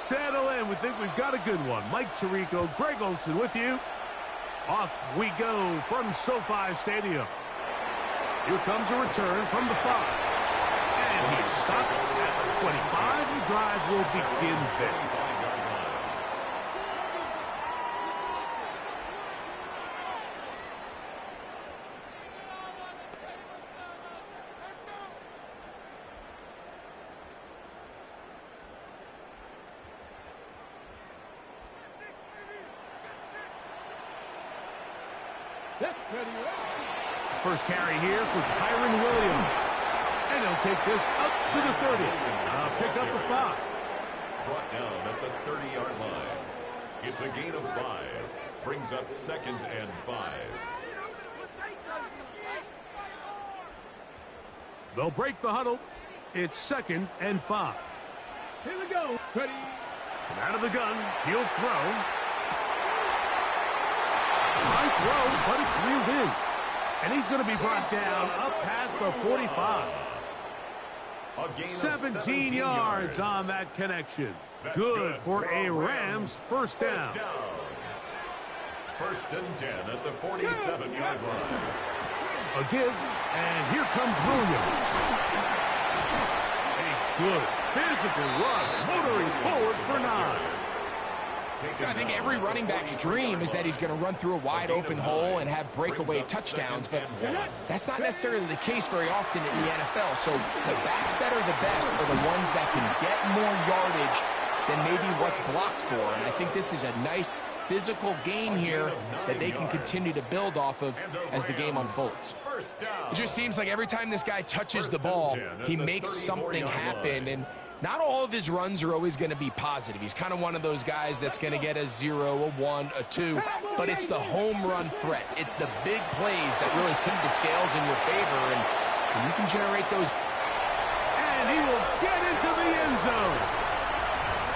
settle in. We think we've got a good one. Mike Tirico, Greg Olson with you. Off we go from SoFi Stadium. Here comes a return from the 5. And he's stopped at the 25. The drive will begin there. First carry here for Kyren Williams. And he'll take this up to the 30. Pick up the 5. Brought down at the 30-yard line. It's a gain of 5. Brings up 2nd and 5. They'll break the huddle. It's 2nd and 5. Here we go. Ready. From out of the gun, he'll throw. High throw, but it's reeled in. And he's going to be brought down up past the 45. 17 yards on that connection. Good for a Rams first down. 1st and 10 at the 47-yard line. A give, and here comes Williams. A good physical run, motoring forward for 9. I think every running back's dream is that he's going to run through a wide open hole and have breakaway touchdowns, but that's not necessarily the case very often in the NFL. So the backs that are the best are the ones that can get more yardage than maybe what's blocked for. And I think this is a nice physical game here that they can continue to build off of as the game unfolds. It just seems like every time this guy touches the ball, he makes something happen. And not all of his runs are always going to be positive. He's kind of one of those guys that's going to get a 0, a 1, a 2, but it's the home run threat. It's the big plays that really tip the scales in your favor, and you can generate those. And he will get into the end zone.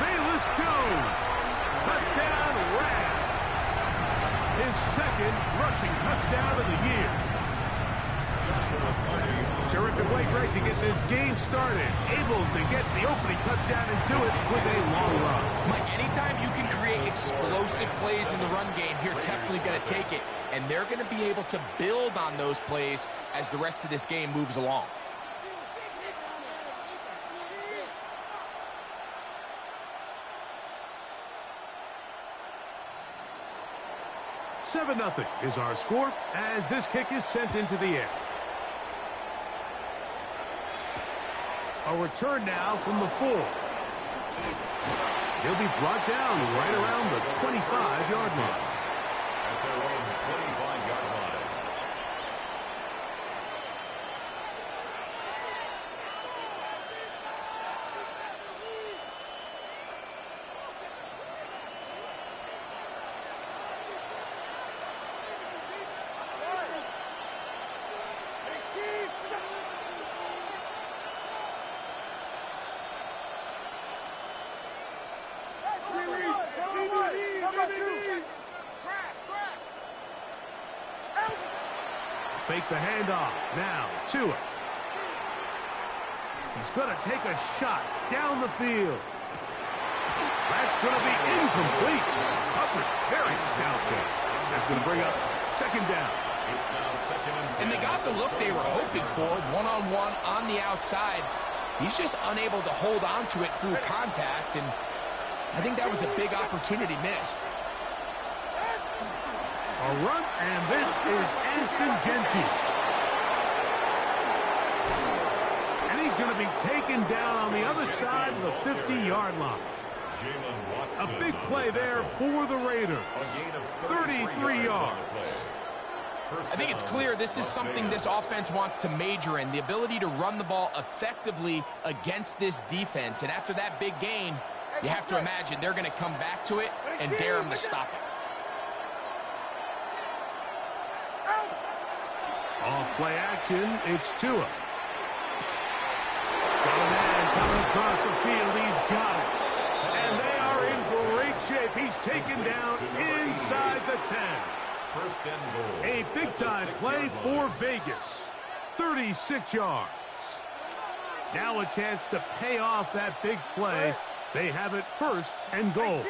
Velus Jones, touchdown Rams. His 2nd rushing touchdown of the year. Terrific way, Greg, to get this game started. Able to get the opening touchdown and do it with a long run. Mike, anytime you can create explosive plays in the run game, you're definitely going to take it. And they're going to be able to build on those plays as the rest of this game moves along. Seven 0 is our score as this kick is sent into the air. A return now from the 4. He'll be brought down right around the 25-yard line. At their own 25-yard line. Fake the handoff. Now, Tua. He's going to take a shot down the field. That's going to be incomplete. Coverage very stout there. That's going to bring up 2nd down. It's now 2nd and 10. And they got the look they were hoping for, one-on-one on the outside. He's just unable to hold on to it through contact, and I think that was a big opportunity missed. A run, and this is Ashton Jeanty. And he's going to be taken down on the other side of the 50-yard line. A big play there for the Raiders. 33 yards. I think it's clear this is something this offense wants to major in, the ability to run the ball effectively against this defense. And after that big gain, you have to imagine they're going to come back to it and dare him to stop it. Off play action, it's Tua. Got a man coming across the field, he's got it. And they are in great shape. He's taken down inside the 10. First and goal. A big-time play for Vegas. 36 yards. Now a chance to pay off that big play They have it first and goal.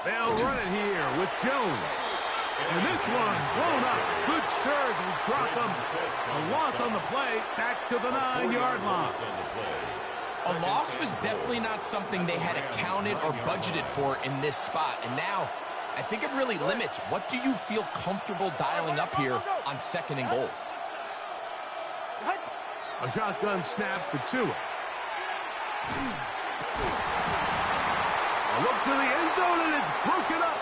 They'll run it here with Jones. And this one's blown up. Good surge and drop them. A loss on the play, back to the 9-yard line. A loss was definitely not something they had accounted or budgeted for in this spot. And now, I think it really limits what do you feel comfortable dialing up here on 2nd and goal. A shotgun snap for Tua. A look to the end zone, and it's broken up.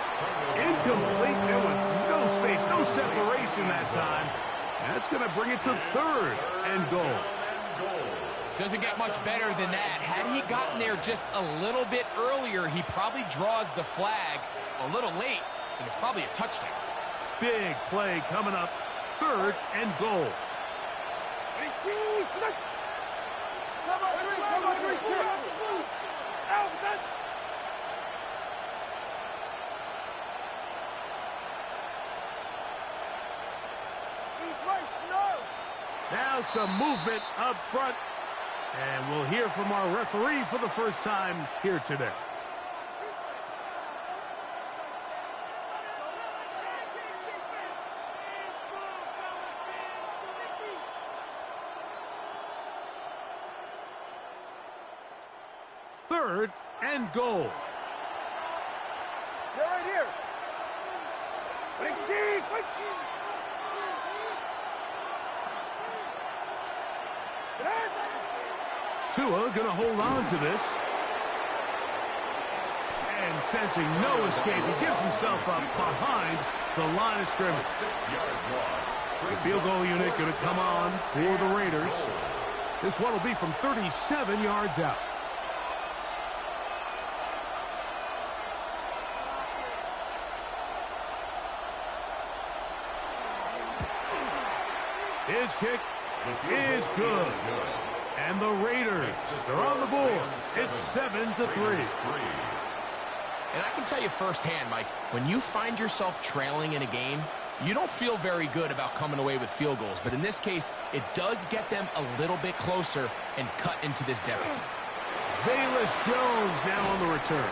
Incomplete. There was no space, no separation that time. That's going to bring it to 3rd and goal. Doesn't get much better than that. Had he gotten there just a little bit earlier, he probably draws the flag a little late, and it's probably a touchdown. Big play coming up. 3rd and goal. Now some movement up front. And we'll hear from our referee for the first time here today. Third and goal. They're right here. Tua going to hold on to this. And sensing no escape, he gives himself up behind the line of scrimmage. The field goal unit going to come on for the Raiders. This one will be from 37 yards out. His kick is good. And the Raiders are on the board. It's 7-3. And I can tell you firsthand, Mike, when you find yourself trailing in a game, you don't feel very good about coming away with field goals. But in this case, it does get them a little bit closer and cut into this deficit. Velus Jones now on the return.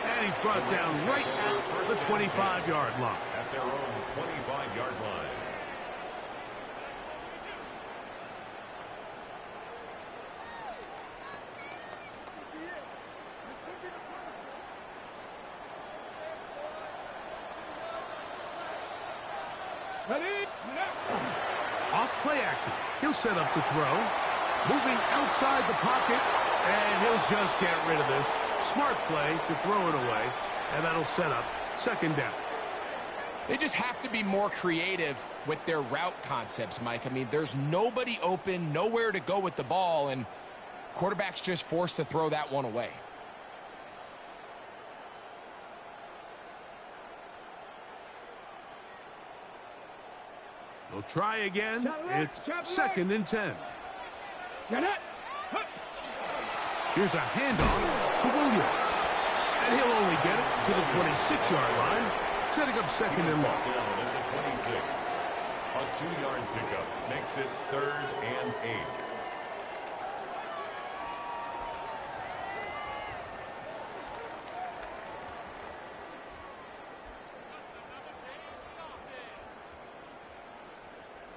And he's brought down right at the 25-yard line. At their own 25-yard line. Off play action. He'll set up to throw. Moving outside the pocket. And he'll just get rid of this. Smart play to throw it away. And that'll set up 2nd down. They just have to be more creative with their route concepts, Mike. I mean, there's nobody open, nowhere to go with the ball, and quarterback's just forced to throw that one away. They'll try again. It's 2nd and 10. Here's a handoff to Williams. And he'll only get it to the 26-yard line, setting up 2nd and long. Down at the 26. A 2-yard pickup makes it 3rd and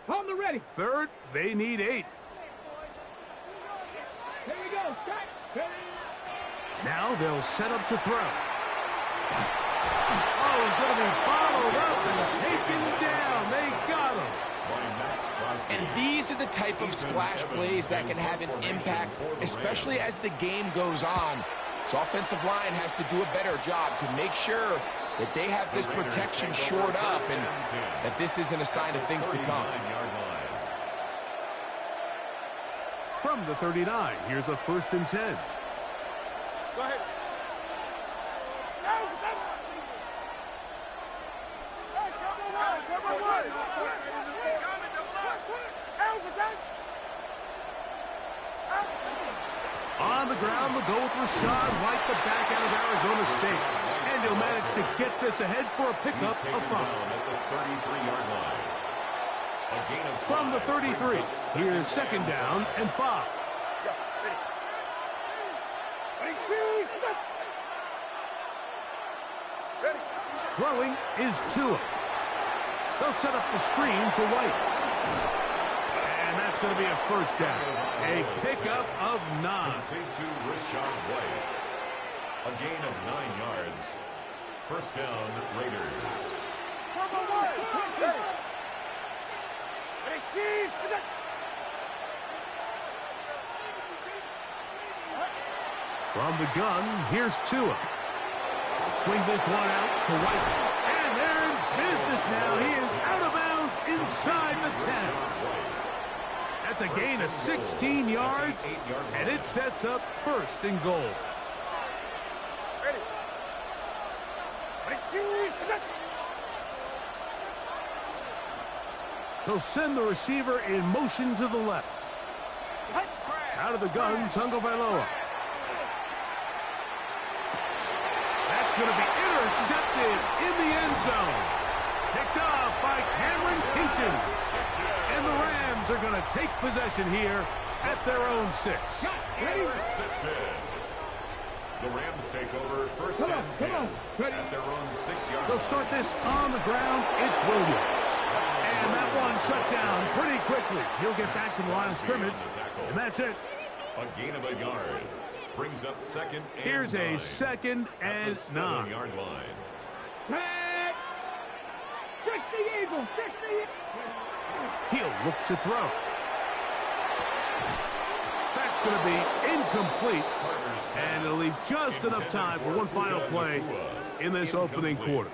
8. On the ready. 3rd, they need 8. Here we go. Now they'll set up to throw. Oh, he's going to be followed up and taken down. They got him. And these are the type of splash plays that can have an impact, especially as the game goes on. So offensive line has to do a better job to make sure that they have this protection shored up and that this isn't a sign of things to come. From the 39, here's a 1st and 10. Go ahead. On the ground, they'll go with Rachaad White, the back out of Arizona State. And And he'll manage to get this ahead for a pickup He's of taken 5. down at the 33-yard line. A gain of 5. From the 33, here's second down and 5. Yeah, ready. Ready, two. Ready. Throwing is Tua. They'll set up the screen to White. And that's going to be a first down. A pickup of 9. Complete to Rachaad White. A gain of 9 yards. First down, Raiders. Turbo one. Ready. Ready, team. From the gun, here's Tua. Swing this one out to White. And they're in business now. He is out of bounds inside the 10. That's a gain of 16 yards, and it sets up first and goal. Ready. Ready, team. He'll send the receiver in motion to the left. Out of the gun, Tagovailoa. That's going to be intercepted in the end zone. Picked off by Cameron Kinchens. And the Rams are going to take possession here at their own 6. Intercepted. The Rams take over first and 10 at their own 6-yard They'll line. start this on the ground. It's Williams. And that one shut down pretty quickly. He'll get back to the line of scrimmage. And that's it. A gain of a yard. Brings up second and Here's 9 a second at and the 9. 7-yard line. Hey! Trick the Eagle! Trick the Eagle! He'll look to throw. That's going to be incomplete. And it'll leave just enough time for one final play in this opening quarter.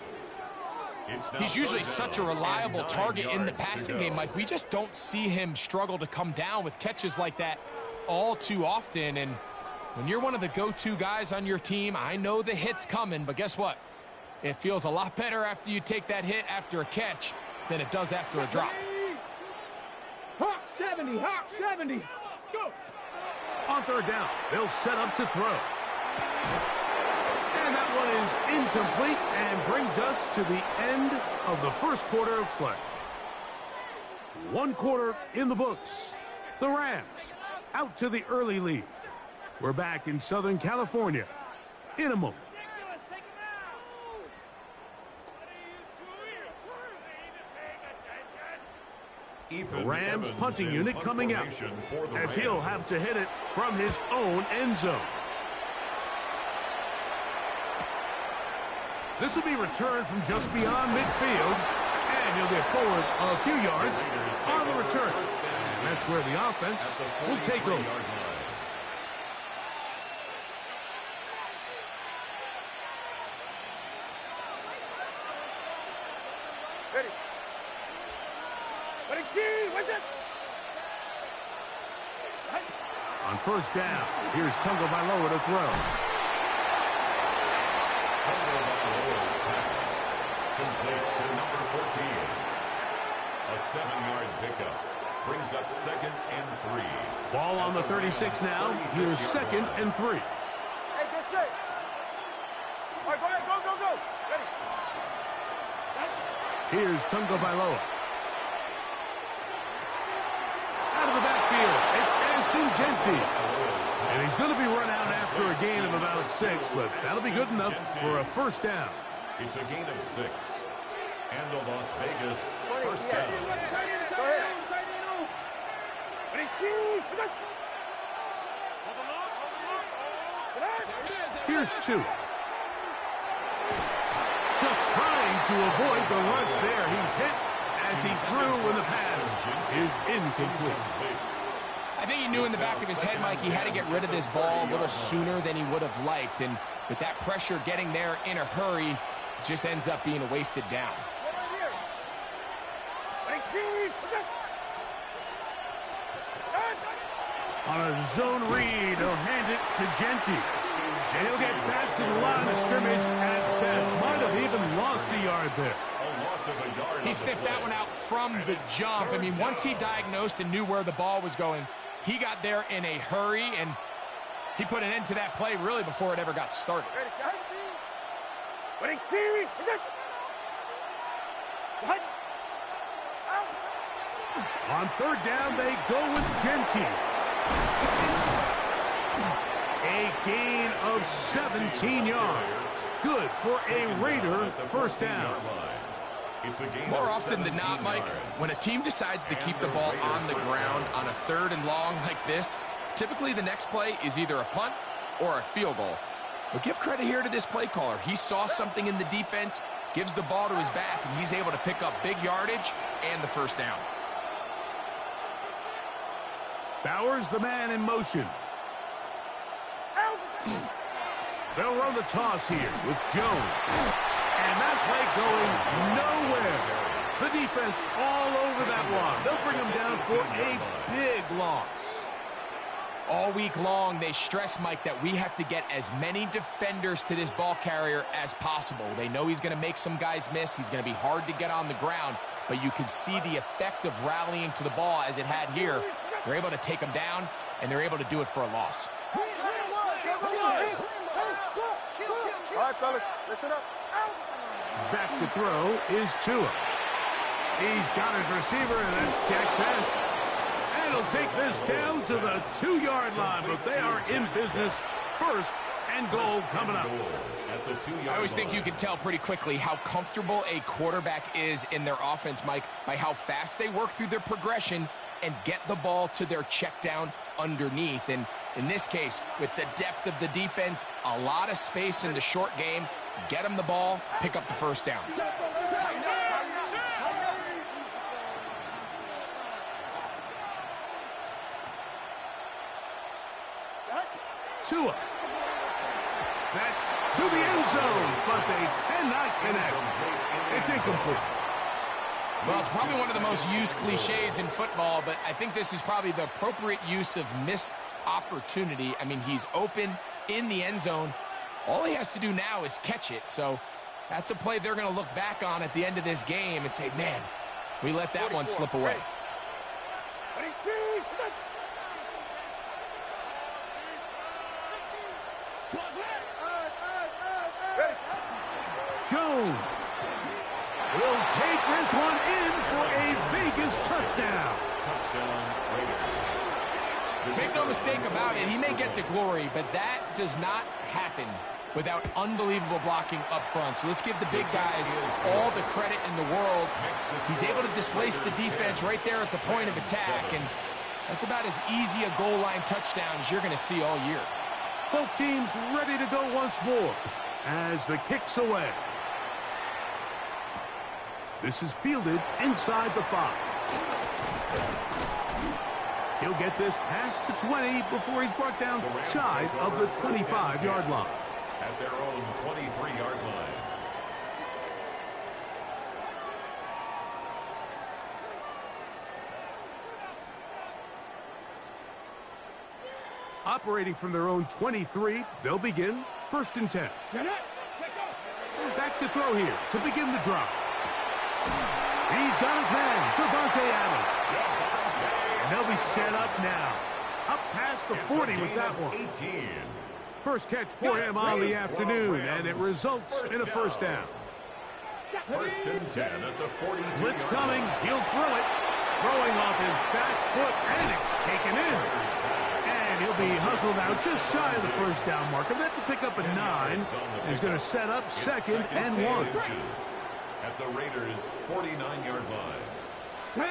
He's usually such a reliable target in the passing game, Mike. We just don't see him struggle to come down with catches like that all too often. And when you're one of the go-to guys on your team, I know the hit's coming, but guess what? It feels a lot better after you take that hit after a catch than it does after a drop. Hawk 70! Hawk 70! Go! On third down, they'll set up to throw. And that one is incomplete and brings us to the end of the first quarter of play. 1 quarter in the books. The Rams out to the early lead. We're back in Southern California in a moment. The Rams punting unit coming out as he'll have to hit it from his own end zone. This will be returned from just beyond midfield, and he'll get forward a few yards on the return. And that's where the offense will take over. Ready. Ready, team. Wait there. On first down, here's Tagovailoa to throw. Complete to number 14. A 7-yard pickup. Brings up second and 3. Ball on the 36 now. Here's second and 3. Hey, get set. All right, go ahead. Go, go, go. Ready. Here's Tagovailoa. Out of the backfield, it's Ashton Jeanty. And he's going to be run out after a gain of about 6, but that'll be good enough for a first down. It's a gain of 6. And the Las Vegas first Yeah. down. Go ahead. Ready, team. Here's 2. Just trying to avoid the rush there. He's hit as he threw when the pass is incomplete. I think he knew in the back of his head, Mike, he had to get rid of this ball a little sooner than he would have liked. And with that pressure getting there in a hurry, it just ends up being a wasted down. Ready, team. On a zone read, he'll hand it to Jeanty. And he'll get back to the line of scrimmage at best. Might have even lost a yard there. A loss of a yard. He sniffed that one out from the jump. I mean, once he diagnosed and knew where the ball was going, he got there in a hurry, and he put an end to that play really before it ever got started. Ready, shot. Ready, team. On third down, they go with Genty. A gain of 17 yards. Good for a Raider first down. More often than not, Mike, when a team decides to keep the ball on the ground on a third and long like this, typically the next play is either a punt or a field goal. But give credit here to this play caller. He saw something in the defense, gives the ball to his back, and he's able to pick up big yardage and the first down. Bowers, the man in motion. They'll run the toss here with Jones. And that play going nowhere. The defense all over that one. They'll bring him down for a big loss. All week long, they stress, Mike, that we have to get as many defenders to this ball carrier as possible. They know he's going to make some guys miss. He's going to be hard to get on the ground. But you can see the effect of rallying to the ball as it had here. They're able to take him down, and they're able to do it for a loss. All right, fellas, listen up. Back to throw is Tua. He's got his receiver, and that's Jack Pass. And he'll take this down to the 2-yard line, but they are in business. First and goal coming up. I always think you can tell pretty quickly how comfortable a quarterback is in their offense, Mike, by how fast they work through their progression and get the ball to their check down underneath. And in this case, with the depth of the defense, a lot of space in the short game, get them the ball, pick up the first down. Tua. That's to the end zone, but they cannot connect. It's incomplete. Well, it's probably one of the most used cliches in football, but I think this is probably the appropriate use of missed opportunity. I mean, he's open in the end zone. All he has to do now is catch it. So that's a play they're going to look back on at the end of this game and say, man, we let that one slip away. Jones will take this one in for a Vegas touchdown. Make no mistake about it, he may get the glory, but that does not happen without unbelievable blocking up front. So let's give the big guys all the credit in the world. He's able to displace the defense right there at the point of attack, and that's about as easy a goal line touchdown as you're going to see all year. Both teams ready to go once more as the kick's away. This is fielded inside the 5. He'll get this past the 20 before he's brought down shy of the 25-yard line. At their own 23-yard line. Operating from their own 23, they'll begin first and 10. Back to throw here to begin the drive. He's got his man, Davante Adams. And they'll be set up now. Up past the 40 with that one. First catch for him on the afternoon, and it results in a first down. First and 10 at the 42. Blitz coming, he'll throw it. Throwing off his back foot, and it's taken in. And he'll be hustled out just shy of the first down marker. That's a pickup of 9. He's going to set up second and 1. At the Raiders' 49-yard line.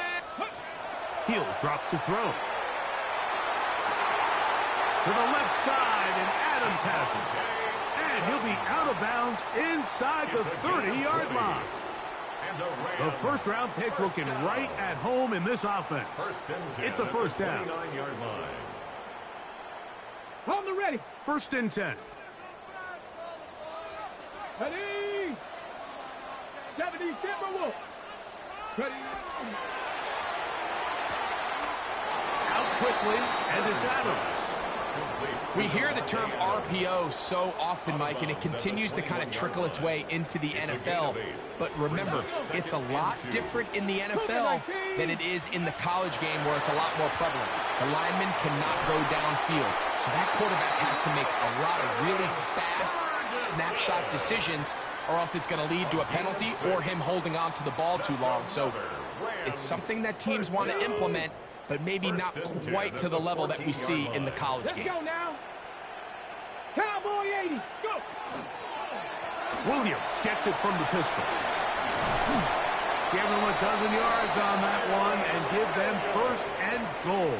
He'll drop to throw. To the left side, and Adams has it. And he'll be out of bounds inside the 30-yard line. The first-round pick looking right at home in this offense. It's a first down. 49-yard line. On the ready. First and 10. Ready. 70 Timberwolves. Ready. Out quickly, and it's Adams. We hear the term RPO so often, Mike, and it continues to kind of trickle its way into the NFL. But remember, it's a lot different in the NFL than it is in the college game where it's a lot more prevalent. The lineman cannot go downfield. So that quarterback has to make a lot of really fast snapshot decisions, or else it's going to lead to a penalty or him holding on to the ball too long. So it's something that teams want to implement, but maybe not quite to the level that we see in the college game. Let's go now. Cowboy 80, go! Williams gets it from the pistol. Give them a dozen yards on that one and give them first and goal.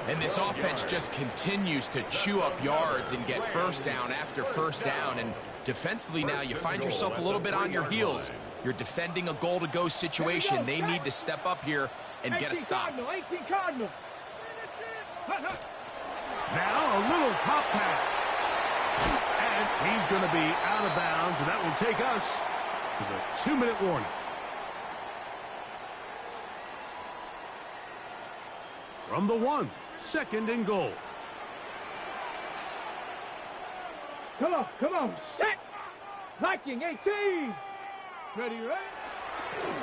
And this offense just continues to chew up yards and get first down after first down. And defensively now, you find yourself a little bit on your heels. You're defending a goal-to-go situation. They need to step up here and get a stop. 18 Cardinal. Now a little pop pass. And he's going to be out of bounds, and that will take us to the 2-minute warning. From the 1, 2nd and goal. Come on, set! Viking 18! Ready, right?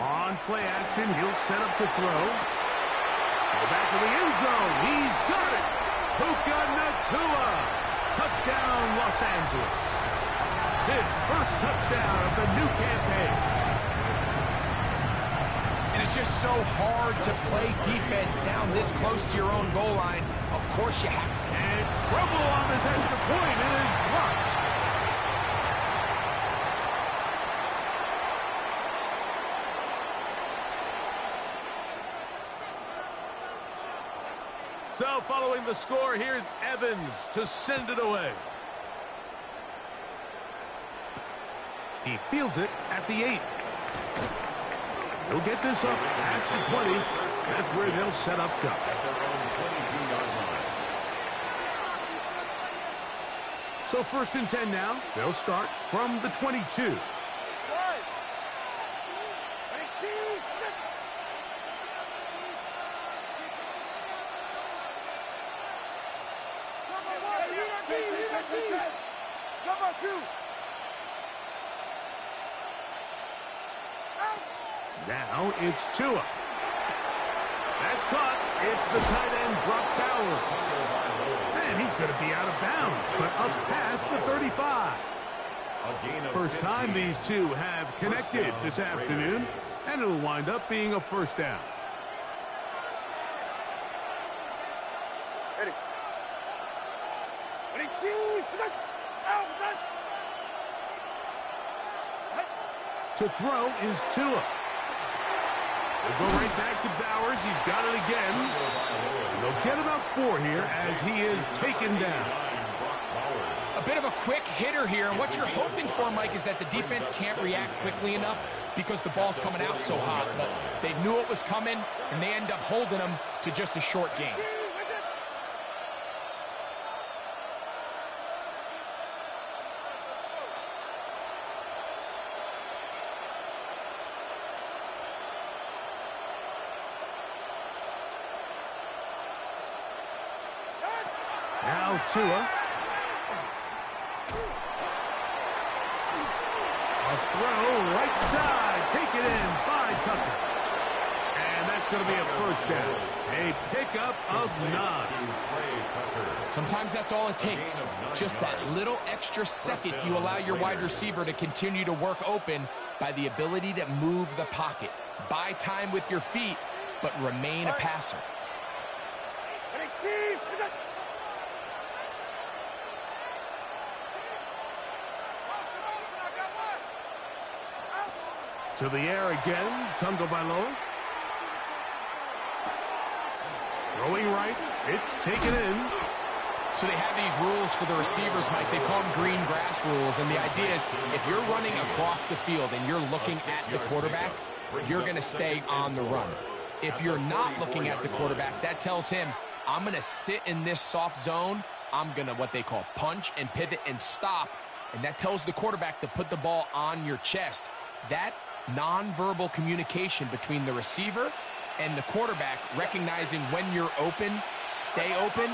On play action, he'll set up to throw. To the back of the end zone, he's got it! Puka Nacua! Touchdown, Los Angeles. His first touchdown of the new campaign. And it's just so hard to play defense down this close to your own goal line. Of course you have. And trouble on this extra point. It is blocked. So following the score, here's Evans to send it away. He fields it at the 8. He'll get this up past the 20. That's where they'll set up shop. At their own 22-yard line. So 1st and 10 now. They'll start from the 22. Now it's Tua. That's caught. It's the tight end, Brock Bowers. And he's going to be out of bounds, but up past the 35. First time these two have connected this afternoon, and it'll wind up being a first down. Ready. To throw is Tua. They'll go right back to Bowers. He's got it again. And they'll get about 4 here as he is taken down. A bit of a quick hitter here, and what you're hoping for, Mike, is that the defense can't react quickly enough because the ball's coming out so hot. But they knew it was coming, and they end up holding them to just a short gain. Now Tua. A throw right side. Take it in by Tucker. And that's going to be a first down. A pickup of 9. Sometimes that's all it takes. Just that little extra second you allow your wide receiver to continue to work open by the ability to move the pocket. Buy time with your feet, but remain a passer. To the air again, Tagovailoa. Throwing right, it's taken in. So they have these rules for the receivers, Mike. They call them green grass rules, and the idea is if you're running across the field and you're looking at the quarterback, you're going to stay on the run. If you're not looking at the quarterback, that tells him, I'm going to sit in this soft zone. I'm going to what they call punch and pivot and stop, and that tells the quarterback to put the ball on your chest. That nonverbal communication between the receiver and the quarterback, recognizing when you're open, stay open,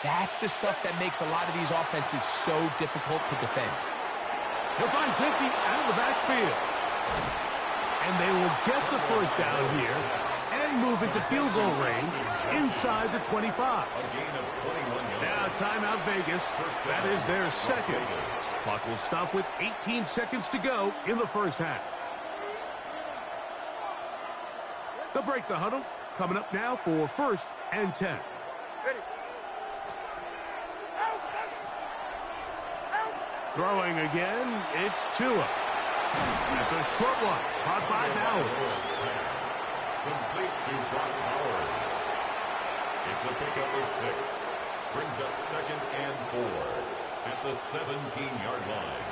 That's the stuff that makes a lot of these offenses so difficult to defend. He'll find Genty out of the backfield. And they will get the first down here and move into field goal range inside the 25. Now timeout Vegas. That is their second. Clock will stop with 18 seconds to go in the first half. They'll break the huddle. Coming up now for 1st and 10. Throwing again, it's Tua. That's a short one, caught by Bowers. Complete to Brock Bowers. It's a pickup of 6. Brings up 2nd and 4 at the 17-yard line.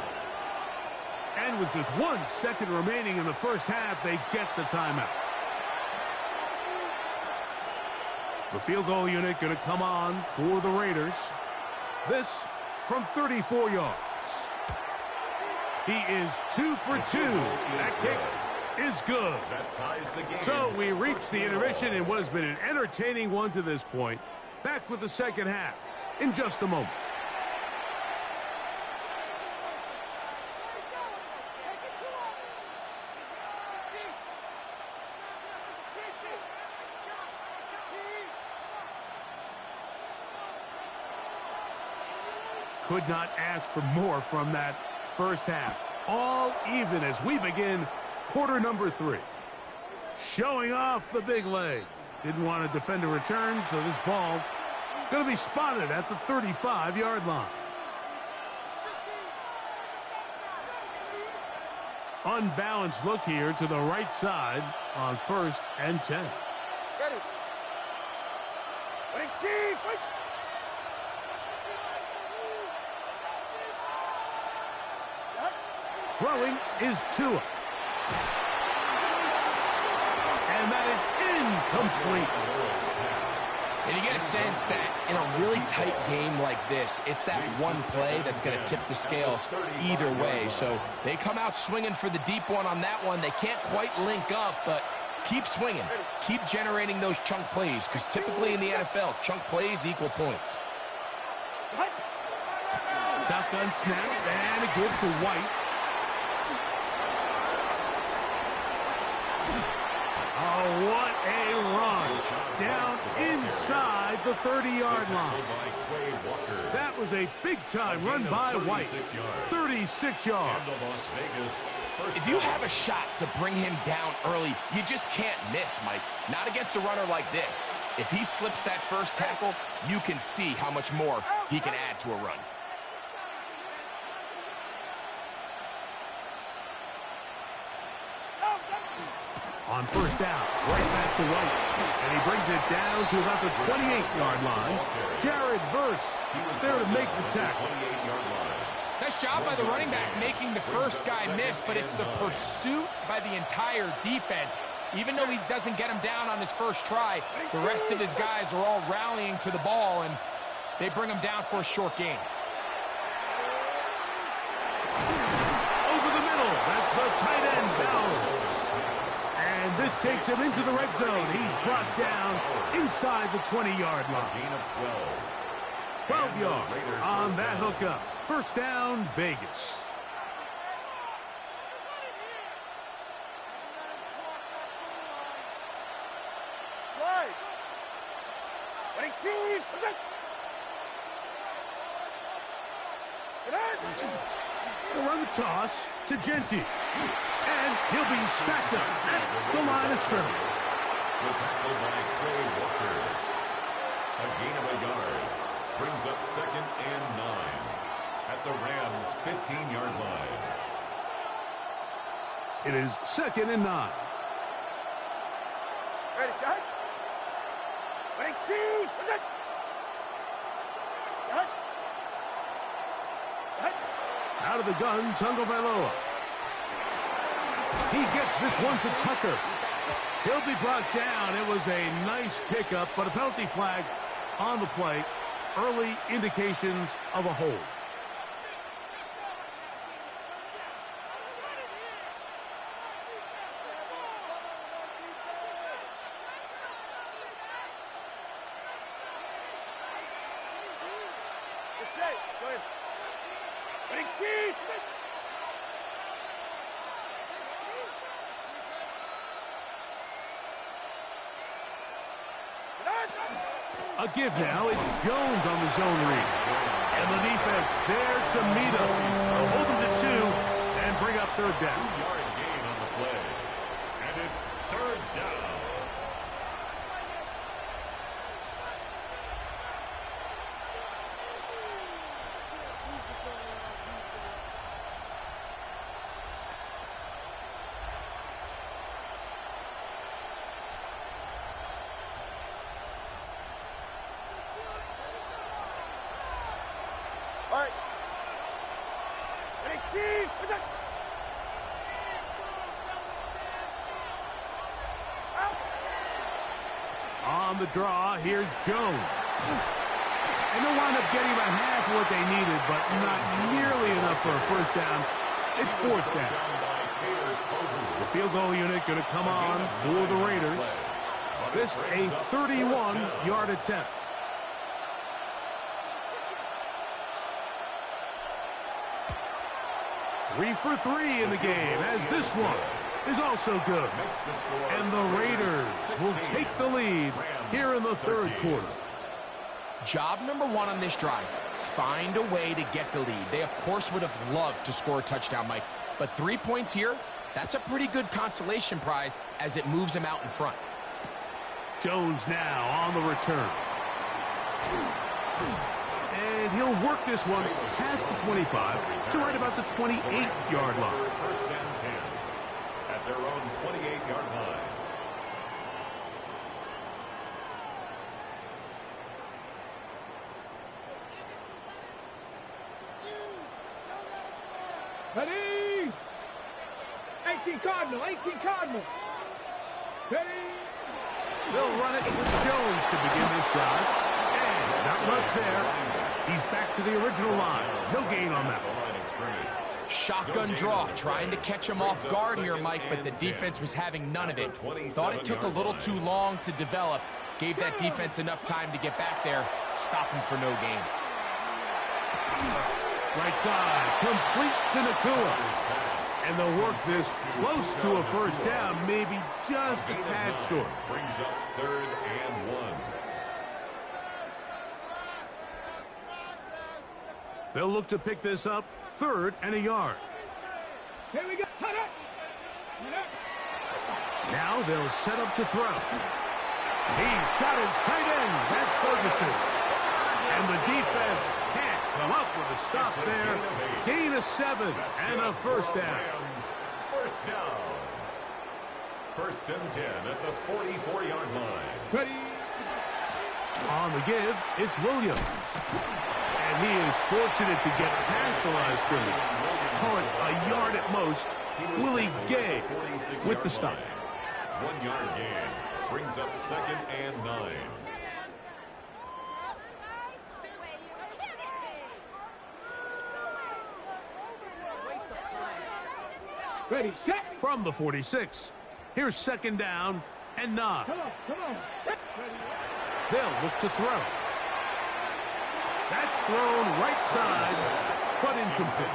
And with just 1 second remaining in the first half, they get the timeout. The field goal unit going to come on for the Raiders. This from 34 yards. He is 2 for 2. That kick is good. That ties the game. So we reach the intermission in what has been an entertaining one to this point. Back with the second half in just a moment. Could not ask for more from that first half. All even as we begin quarter number 3. Showing off the big leg. Didn't want to defend a return, so this ball going to be spotted at the 35-yard line. Unbalanced look here to the right side on 1st and 10. Ready. Ready, team, fight. Throwing is Tua. And that is incomplete. And you get a sense that in a really tight game like this, it's that one play that's going to tip the scales either way. So they come out swinging for the deep one on that one. They can't quite link up, but keep swinging. Keep generating those chunk plays, because typically in the NFL, chunk plays equal points. Shotgun snap and a give to White. Oh, what a run. Down inside the 30-yard line. That was a big-time run by White. 36 yards. If you have a shot to bring him down early, you just can't miss, Mike. Not against a runner like this. If he slips that first tackle, you can see how much more he can add to a run. On first down, right back to White. And he brings it down to about the 28-yard line. Jared Verse there to make the tackle. Nice job by the running back making the first guy miss, but it's the pursuit by the entire defense. Even though he doesn't get him down on his first try, the rest of his guys are all rallying to the ball, and they bring him down for a short gain. Over the middle, that's the tight end, Bowers. And this takes him into the red zone. He's brought down inside the 20-yard line. 12 yards on that hookup. First down, Vegas. Right. Ready, team. They'll run the toss to Genty. And he'll be stacked up at the line of scrimmage. The tackle by Quay Walker. A gain of a yard. Brings up 2nd and 9 at the Rams' 15-yard line. It is 2nd and 9. Ready, shot. Ready, team. Shot. Out of the gun, Tagovailoa. He gets this one to Tucker. He'll be brought down. It was a nice pickup, but a penalty flag on the play. Early indications of a hold. A give now. It's Jones on the zone read. And the defense there to meet him. Hold him to 2 and bring up third down. 2-yard gain on the play. And it's third down. All right. Ready, team. On the draw, here's Jones. And they'll wind up getting about half of what they needed, but not nearly enough for a first down. It's fourth down. The field goal unit going to come on for the Raiders. This a 31-yard attempt. Three for 3 in the game, as this one is also good. And the Raiders will take the lead here in the third quarter. Job number 1 on this drive, find a way to get the lead. They, of course, would have loved to score a touchdown, Mike. But 3 points here, that's a pretty good consolation prize as it moves them out in front. Jones now on the return. And he'll work this one past the 25 to right about the 28-yard line. First and 10 at their own 28-yard line. Ready? 18 Cardinal, 18 Cardinal. Ready? They'll run it with Jones to begin this drive. And not much there. He's back to the original line. No gain on that one. Shotgun draw, trying to catch him off guard here, Mike, but the defense was having none of it. Thought it took a little too long to develop. Gave that defense enough time to get back there. Stop him for no gain. Right side, complete to Nacua. And they'll work this close to a first down, maybe just a tad short. Brings up third and 1. They'll look to pick this up, 3rd and a yard. Here we go. Now they'll set up to throw. He's got his tight end. That's Ferguson. And the defense can't come up with a stop there. Gain of 7 and a first down. First down. First and 10 at the 44-yard line. Ready? On the give, it's Williams. And he is fortunate to get past the line of scrimmage. Call it a yard at most. Willie Gay with the stop. 1-yard gain. Brings up 2nd and 9. Ready, set. From the 46. Here's 2nd down and 9. Come on. They'll look to throw. That's thrown right side, but incomplete.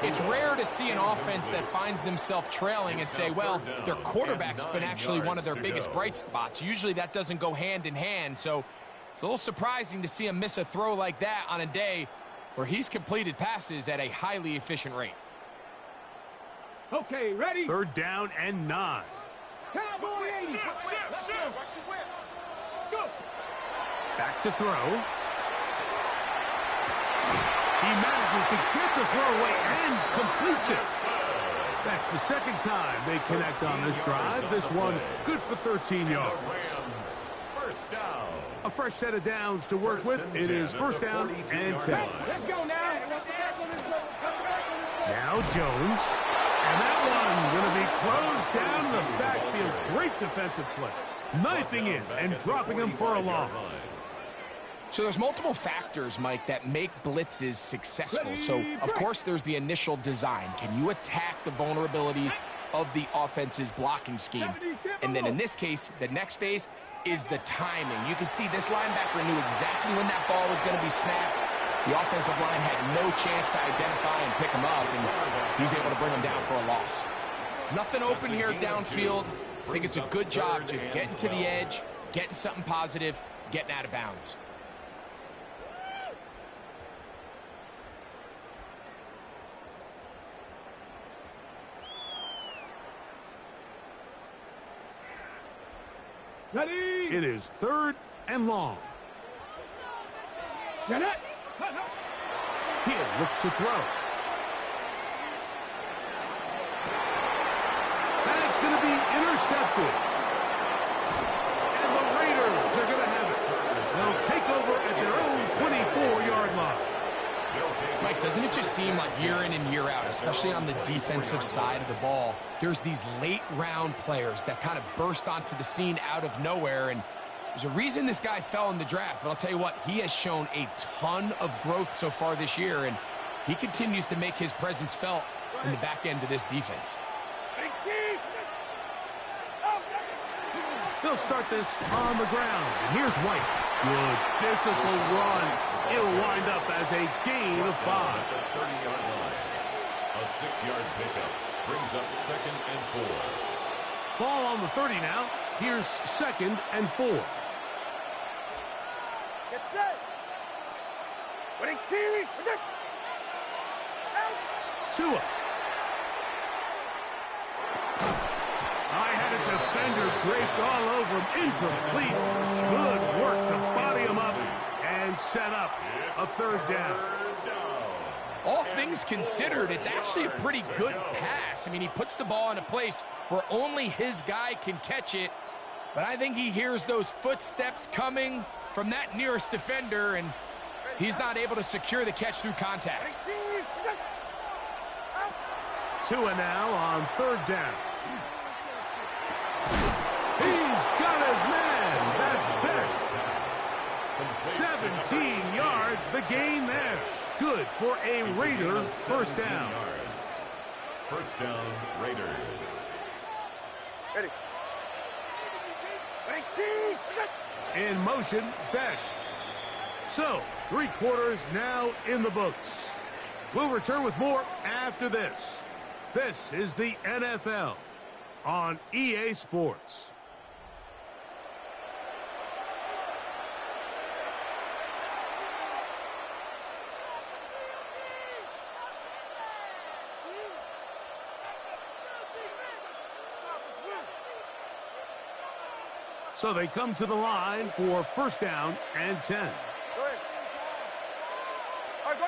It's rare to see an offense that finds themselves trailing and say, well, their quarterback's been actually one of their biggest bright spots. Usually that doesn't go hand in hand, so it's a little surprising to see him miss a throw like that on a day where he's completed passes at a highly efficient rate. Okay, ready? 3rd down and 9. Cowboy 80. Let's go. Go. Back to throw. He manages to get the throw away and completes it. That's the 2nd time they connect on this drive. This one good for 13 yards. First down. A fresh set of downs to work with. It is 1st down and 10. Let's go now. Now Jones. And that one going to be closed down the backfield. Great defensive play. Knifing in and dropping him for a loss. So there's multiple factors, Mike, that make blitzes successful. So, of course, there's the initial design. Can you attack the vulnerabilities of the offense's blocking scheme? And then in this case, the next phase is the timing. You can see this linebacker knew exactly when that ball was going to be snapped, The offensive line had no chance to identify and pick him up, and he's able to bring him down for a loss. Nothing open here downfield. I think it's a good job just getting to the edge, getting something positive, getting out of bounds. Ready. It is 3rd and long. Get it. He'll look to throw. And it's going to be intercepted. And the Raiders are going to have it. They'll take over at their own 24-yard line. Mike, doesn't it just seem like year in and year out, especially on the defensive side of the ball, there's these late-round players that kind of burst onto the scene out of nowhere, and there's a reason this guy fell in the draft, but I'll tell you what, he has shown a ton of growth so far this year, and he continues to make his presence felt in the back end of this defense. They'll start this on the ground, and here's White. Good physical run. It'll wind up as a gain of 5. At the 30-yard line. A 6-yard pickup brings up 2nd and 4. Ball on the 30 now. Here's 2nd and 4. Get set. Winning team. Tua. I had a defender draped all over him. Incomplete. Good work to body him up and set up a 3rd down. All things considered, it's actually a pretty good pass. I mean, he puts the ball in a place where only his guy can catch it, but I think he hears those footsteps coming from that nearest defender, and he's not able to secure the catch through contact. Tua now on 3rd down. He's got his man. That's Best. 17 yards, the gain there. Good for a Raider 1st down. 1st down, Raiders. Ready. Winning team. In motion, Besh. So, 3 quarters now in the books. We'll return with more after this. This is the NFL on EA Sports. So they come to the line for 1st down and 10. Go ahead. All right, go.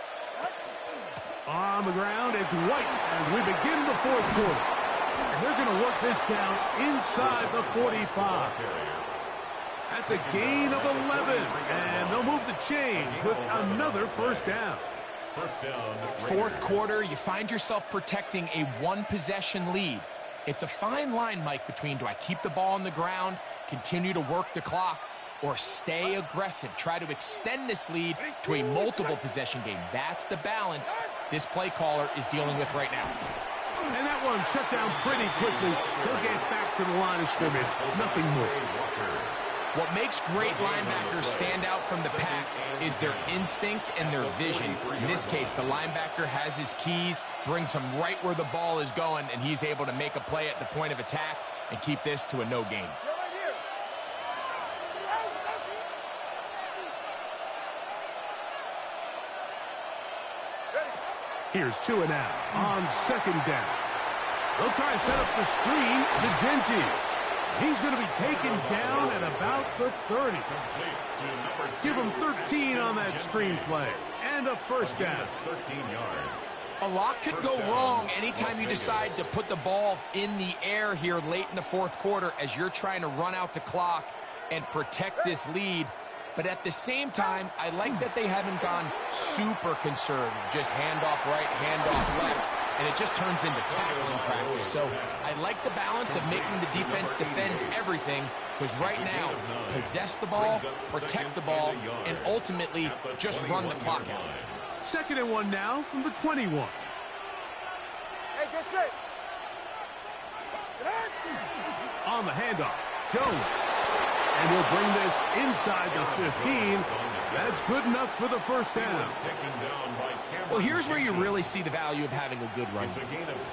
On the ground, it's White as we begin the 4th quarter. And they're going to work this down inside the 45. That's a gain of 11. And they'll move the chains with another 1st down. 1st down, Raiders. 4th quarter, you find yourself protecting a 1-possession lead. It's a fine line, Mike, between do I keep the ball on the ground, continue to work the clock, or stay aggressive, try to extend this lead to a multiple possession game. That's the balance this play caller is dealing with right now. And that one shut down pretty quickly. He'll get back to the line of scrimmage. Nothing more. What makes great linebackers stand out from the pack is their instincts and their vision. In this case, the linebacker has his keys, brings him right where the ball is going, and he's able to make a play at the point of attack and keep this to a no gain. Here's Tua now on 2nd down. They'll try to set up the screen to Genty. He's going to be taken down at about the 30. Give him 13 on that screen play and a 1st down. 13 yards. A lot could go wrong anytime you decide to put the ball in the air here late in the 4th quarter as you're trying to run out the clock and protect this lead. But at the same time, I like that they haven't gone super conservative. Just handoff right, handoff left, and it just turns into tackling practice. So I like the balance of making the defense defend everything, because right now, possess the ball, protect the ball, and ultimately just run the clock out. 2nd and 1 now from the 21. Hey, get set. On the handoff, Jones. And we'll bring this inside the 15 That's good enough for the first down. Well, here's where you really see the value of having a good run.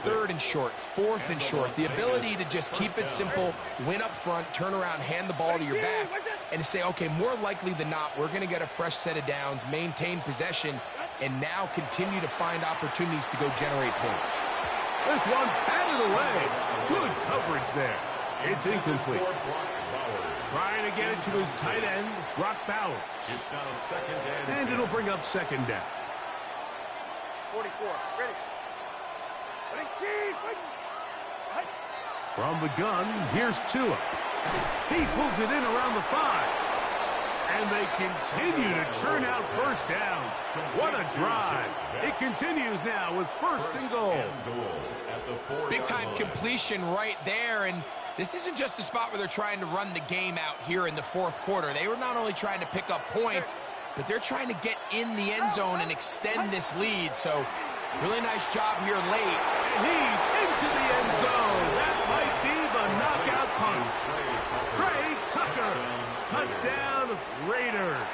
Third and short, fourth and short. The ability to just keep it simple, win up front, turn around, hand the ball to your back, and to say, okay, more likely than not, we're going to get a fresh set of downs, maintain possession, and now continue to find opportunities to go generate points. This one batted away. Good coverage there. It's incomplete. Trying to get it to his tight end, Brock Bowers. It's now a second down. And it'll bring up second down. 44. Ready. Ready, team. Right. From the gun, here's Tua. He pulls it in around the 5. And they continue to churn out first downs. What a drive. It continues now with first and goal. Big-time completion right there, and this isn't just a spot where they're trying to run the game out here in the fourth quarter. They were not only trying to pick up points, but they're trying to get in the end zone and extend this lead. So, really nice job here late. And he's into the end zone. That might be the knockout punch. Trey Tucker, touchdown Raiders.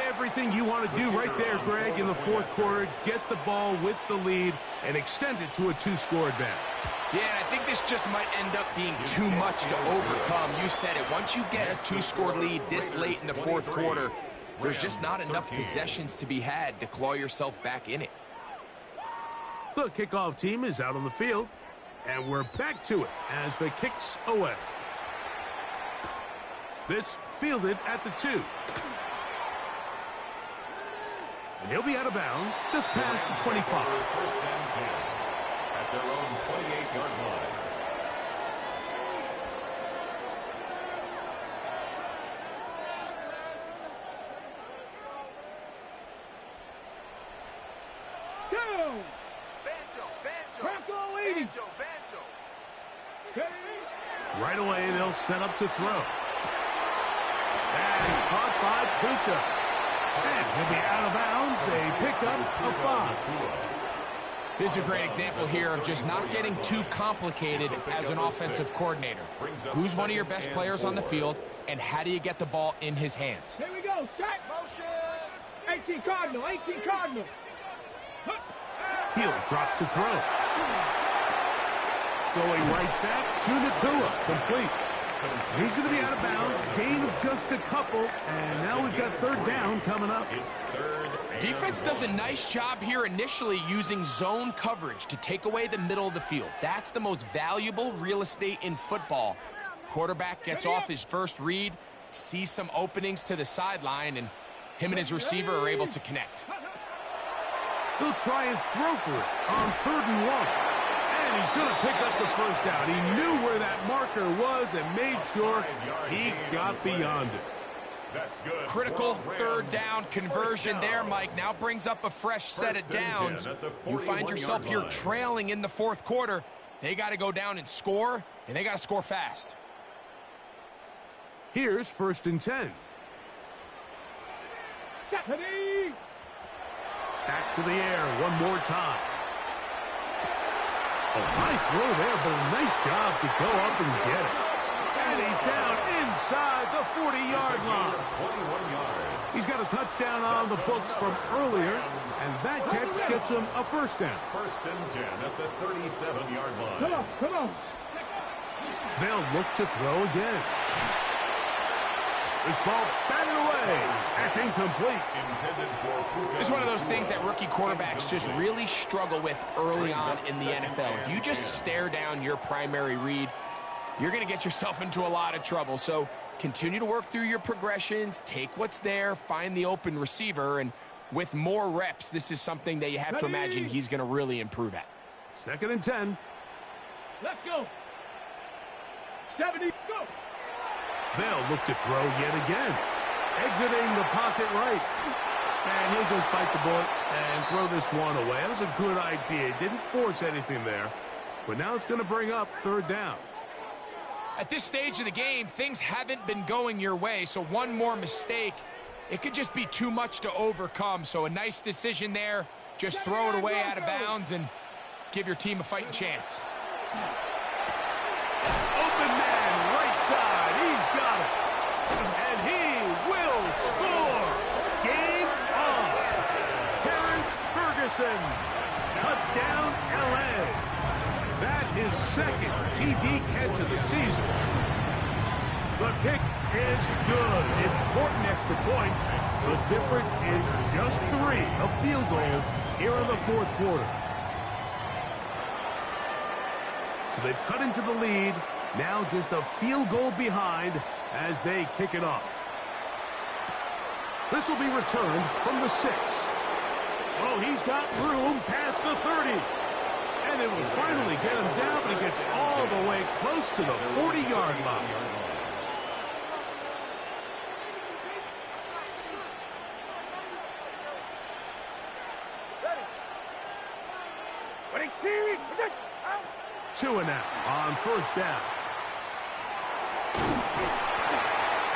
Everything you want to do right there, Greg, in the fourth quarter, get the ball with the lead and extend it to a 2-score advantage. Yeah, and I think this just might end up being too much to overcome. You said it. Once you get a 2-score lead this late in the fourth quarter, there's just not enough possessions to be had to claw yourself back in it. The kickoff team is out on the field, and we're back to it as the kick's away. This fielded at the 2. And he'll be out of bounds just past the 25. First and 10 at their own 28-yard line. Go! Banjo. Bronco 80. Banjo. Okay. Right away, they'll set up to throw. And caught by Puka. And he'll be out of bounds, a pickup of 5. This is a great example here of just not getting too complicated as an offensive coordinator. Who's one of your best players on the field, and how do you get the ball in his hands? Here we go. Set. Motion. 18 Cardinal. 18 Cardinal. He'll drop to throw. Going right back to Nakua, complete. He's going to be out of bounds, gain of just a couple, and now we've got third down coming up. Defense does a nice job here initially using zone coverage to take away the middle of the field. That's the most valuable real estate in football. Quarterback gets off his first read, sees some openings to the sideline, and him and his receiver are able to connect. He'll try and throw for it on 3rd and 1. And he's going to pick up the first down. He knew where that marker was and made sure he got beyond it. That's good. Critical third down conversion there, Mike. Now brings up a fresh set of downs. You find yourself here trailing in the fourth quarter. They got to go down and score, and they got to score fast. Here's 1st and 10. Stephanie. Back to the air one more time. A high throw there, but a nice job to go up and get it. And he's down inside the 40-yard line. 21 yards. He's got a touchdown on the books from earlier, and that catch gets him a first down. 1st and 10 at the 37-yard line. Come on. They'll look to throw again. This ball batted away. That's incomplete. It's one of those things that rookie quarterbacks just really struggle with early on in the NFL. If you just stare down your primary read, you're going to get yourself into a lot of trouble. So continue to work through your progressions, take what's there, find the open receiver, and with more reps, this is something that you have to imagine he's going to really improve at. 2nd and 10. Let's go. 70. Go. They'll look to throw yet again. Exiting the pocket right. And he'll just bite the bullet and throw this one away. That was a good idea. Didn't force anything there. But now it's going to bring up 3rd down. At this stage of the game, things haven't been going your way, so one more mistake, it could just be too much to overcome. So a nice decision there. Just throw it away out of bounds and give your team a fighting chance. Open man, right side. He's got it. And he Wilson. Touchdown, L.A. That is second TD catch of the season. The kick is good. Important extra point. The difference is just 3 of field goals here in the fourth quarter. So they've cut into the lead. Now just a field goal behind as they kick it off. This will be returned from the 6. Oh, he's got room past the 30. And it will finally get him down, but he gets all the way close to the 40-yard line. Two and out on first down.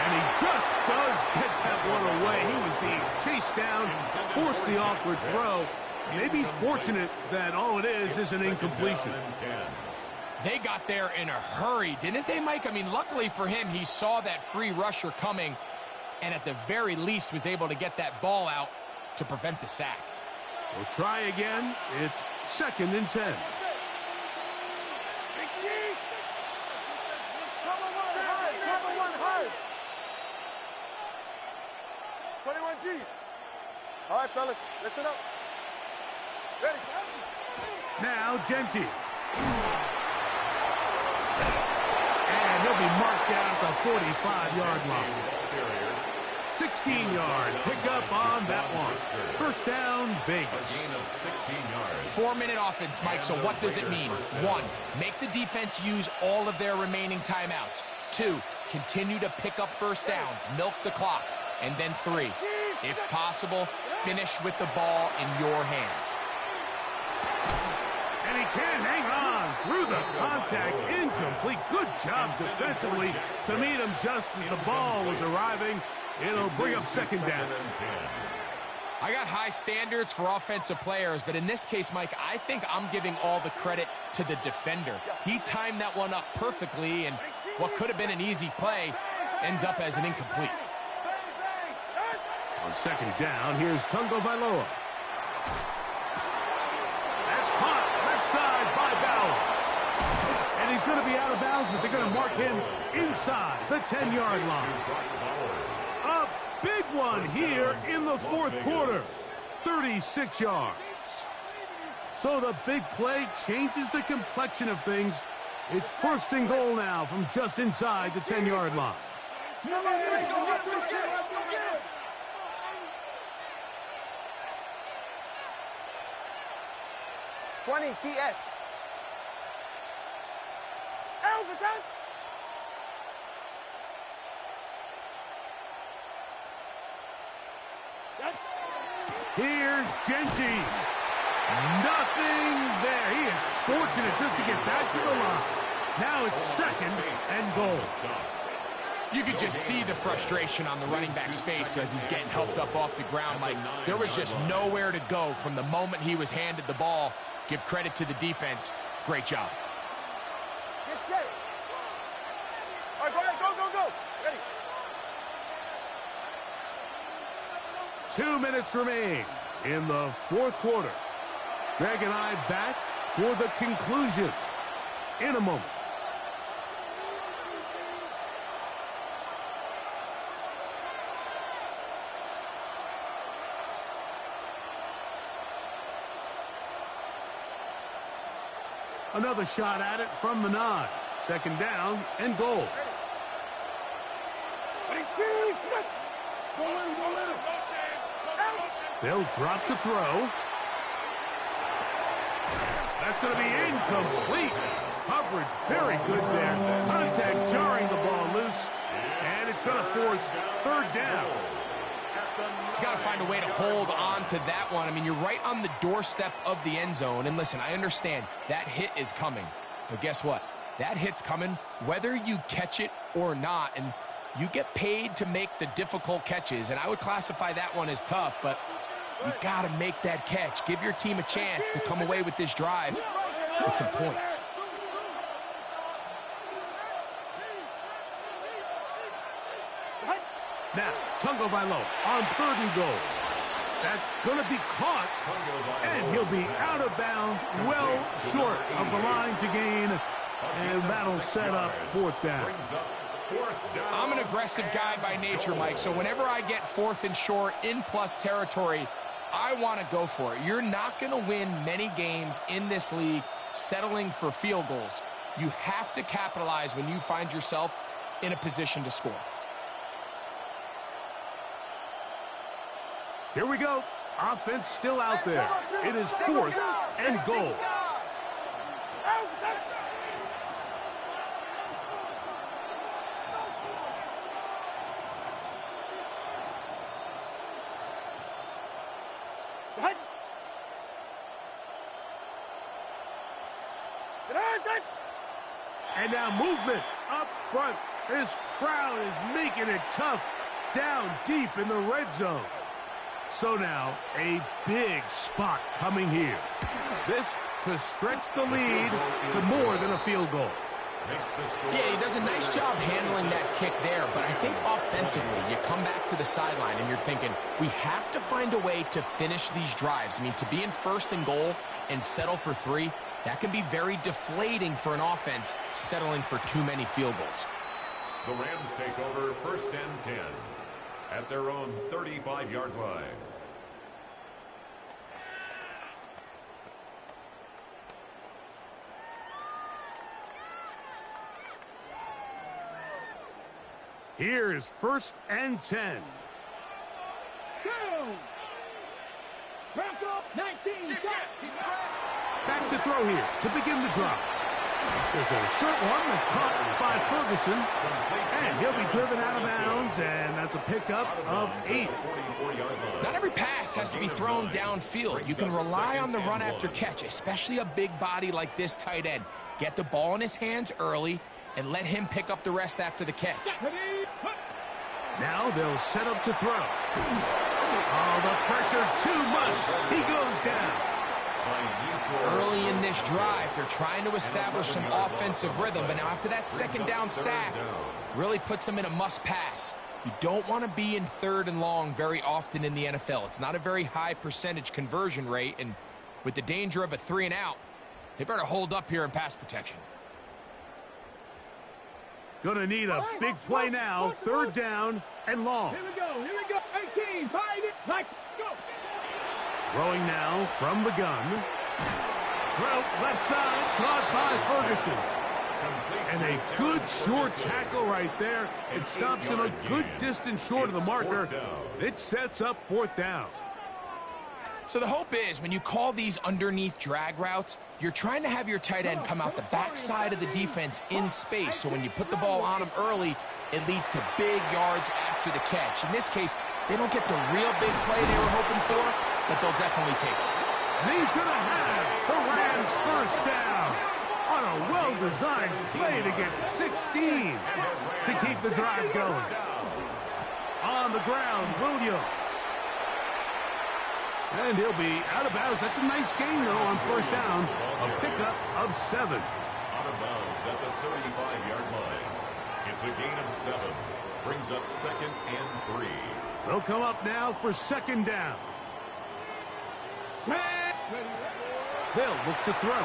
And he just does get that one away. He was being chased down, forced the awkward throw. Maybe he's fortunate that all it is an incompletion. They got there in a hurry, didn't they, Mike? I mean, luckily for him, he saw that free rusher coming and at the very least was able to get that ball out to prevent the sack. We'll try again. It's 2nd and 10. 21G. All right, fellas, listen up. Ready? Now, Genty. And he'll be marked down at the 45-yard line. 16-yard pickup on that one. First down, Vegas. 4-minute offense, Mike, so what does it mean? 1, make the defense use all of their remaining timeouts. 2, continue to pick up first downs, milk the clock. And then 3, if possible, finish with the ball in your hands. And he can't hang on through the contact. Incomplete. Good job defensively to meet him just as the ball was arriving. It'll bring up 2nd down. I got high standards for offensive players, but in this case, Mike, I think I'm giving all the credit to the defender. He timed that one up perfectly, and what could have been an easy play ends up as an incomplete. On 2nd down, here's Tungo Vailoa. That's caught left side by Bowers. And he's going to be out of bounds, but they're going to mark him inside the 10-yard line. A big one here in the fourth quarter. 36 yards. So the big play changes the complexion of things. It's 1st and goal now from just inside the 10-yard line. 20 TX. Overtime. Here's Genty. Nothing there. He is fortunate just to get back to the line. Now it's 2nd and goal. You could just see the frustration on the running back's face as he's getting helped up off the ground. Like, there was just nowhere to go from the moment he was handed the ball. Give credit to the defense. Great job. Get set. All right, go ahead. Go. Ready. 2 minutes remain in the fourth quarter. Greg and I back for the conclusion in a moment. Another shot at it from the 9. 2nd down and goal. They'll drop to throw. That's going to be incomplete. Coverage very good there. Contact jarring the ball loose. And it's going to force 3rd down. He's got to find a way to hold on to that one. I mean, you're right on the doorstep of the end zone. And listen, I understand that hit is coming. But guess what? That hit's coming whether you catch it or not. And you get paid to make the difficult catches. And I would classify that one as tough. But you got to make that catch. Give your team a chance to come away with this drive with some points. Now, Tungo Vailoa on 3rd and goal. That's going to be caught, and he'll be out of bounds, well short of the line to gain, and that'll set up fourth down. I'm an aggressive guy by nature, Mike, so whenever I get fourth and short in plus territory, I want to go for it. You're not going to win many games in this league settling for field goals. You have to capitalize when you find yourself in a position to score. Here we go. Offense still out there. It is fourth and goal. And now movement up front. This crowd is making it tough down deep in the red zone. So now, a big spot coming here. This to stretch the lead to more than a field goal. Yeah, he does a nice job handling that kick there, but I think offensively, you come back to the sideline and you're thinking, we have to find a way to finish these drives. I mean, to be in first and goal and settle for 3, that can be very deflating for an offense settling for too many field goals. The Rams take over first and 10 at their own 35-yard line. Here is first and 10. Go! Back up, 19. Back to throw here to begin the drive. There's a short one that's caught by Ferguson, and he'll be driven out of bounds, and that's a pickup of 8. Not every pass has to be thrown downfield. You can rely on the run after catch, especially a big body like this tight end. Get the ball in his hands early and let him pick up the rest after the catch. Now they'll set up to throw. Oh, the pressure too much. He goes down. Early in this drive, they're trying to establish some offensive rhythm, but now after that second down sack, really puts them in a must-pass. You don't want to be in third and long very often in the NFL. It's not a very high percentage conversion rate, and with the danger of a 3 and out, they better hold up here in pass protection. Gonna need a big play now. Third down and long. Here we go, 18, 5, like, go. Throwing now from the gun. Throw left side, caught by Ferguson. And a good short tackle right there. It stops him a good distance short of the marker. It sets up fourth down. So the hope is when you call these underneath drag routes, you're trying to have your tight end come out the backside of the defense in space. So when you put the ball on him early, it leads to big yards after the catch. In this case, they don't get the real big play they were hoping for, but they'll definitely take it. And he's going to have the Rams first down on a well-designed play to get 16 to keep the drive going. On the ground, Williams. And he'll be out of bounds. That's a nice gain, though, on first down. A pickup of 7. Out of bounds at the 35-yard line. It's a gain of 7. Brings up second and 3. They'll come up now for second down. They'll look to throw.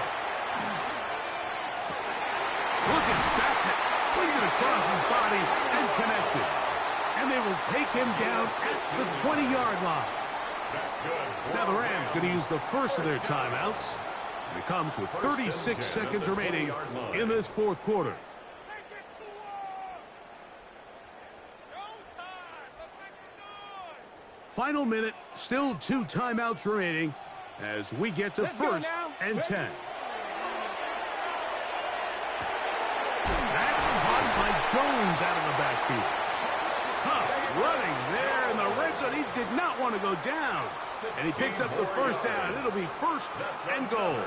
Looking back, slinged it across his body and connected. And they will take him down at the 20-yard line. Now the Rams going to use the first of their timeouts. And it comes with 36 seconds remaining in this fourth quarter. Final minute, still 2 timeouts remaining as we get to first and 10. That's caught by Jones out of the backfield. Tough running there in the red zone. He did not want to go down. And he picks up the first down. It'll be first and goal.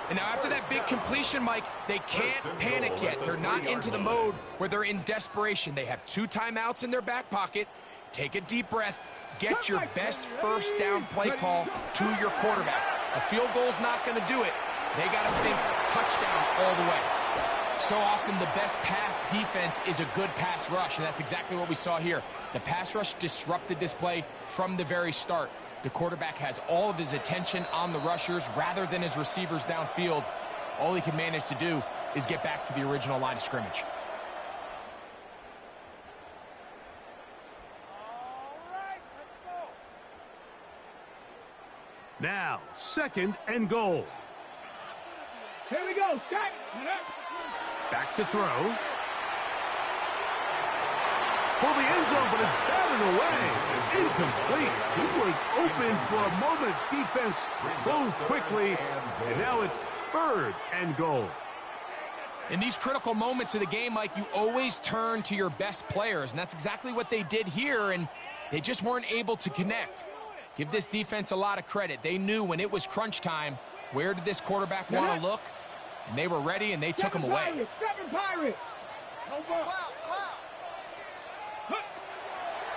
And now after that big completion, Mike, they can't panic yet. They're not into the mode where they're in desperation. They have 2 timeouts in their back pocket. Take a deep breath. Get your best first down play call to your quarterback. A field goal's not going to do it. They got to think touchdown all the way. So often the best pass defense is a good pass rush, and that's exactly what we saw here. The pass rush disrupted this play from the very start. The quarterback has all of his attention on the rushers rather than his receivers downfield. All he can manage to do is get back to the original line of scrimmage. Now, 2nd and goal. Here we go. Set. Back to throw. For the end zone, but it's batted away. Incomplete. He was open for a moment. Defense closed quickly, and now it's 3rd and goal. In these critical moments of the game, Mike, you always turn to your best players, and that's exactly what they did here, and they just weren't able to connect. Give this defense a lot of credit. They knew when it was crunch time, where did this quarterback want to look? And they were ready, and they took him away. Seven Pirates. No ball.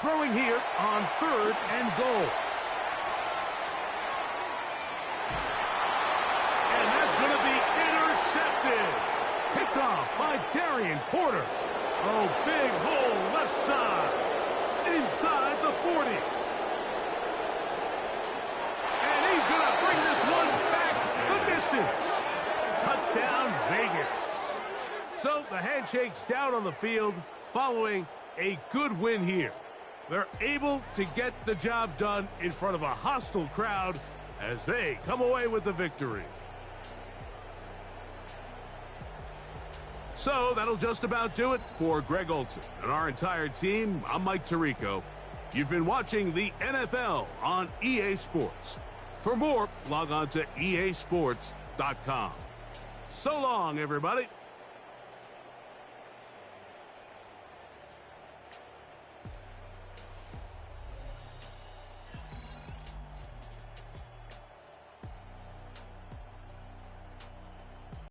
Throwing here on 3rd and goal. And that's going to be intercepted. Picked off by Darian Porter. Oh, big hole left side. Inside the 40. And he's going to bring this one back the distance. Touchdown, Vegas. So the handshake's down on the field following a good win here. They're able to get the job done in front of a hostile crowd as they come away with the victory. So that'll just about do it for Greg Olsen and our entire team. I'm Mike Tirico. You've been watching the NFL on EA Sports. For more, log on to easports.com. So long, everybody.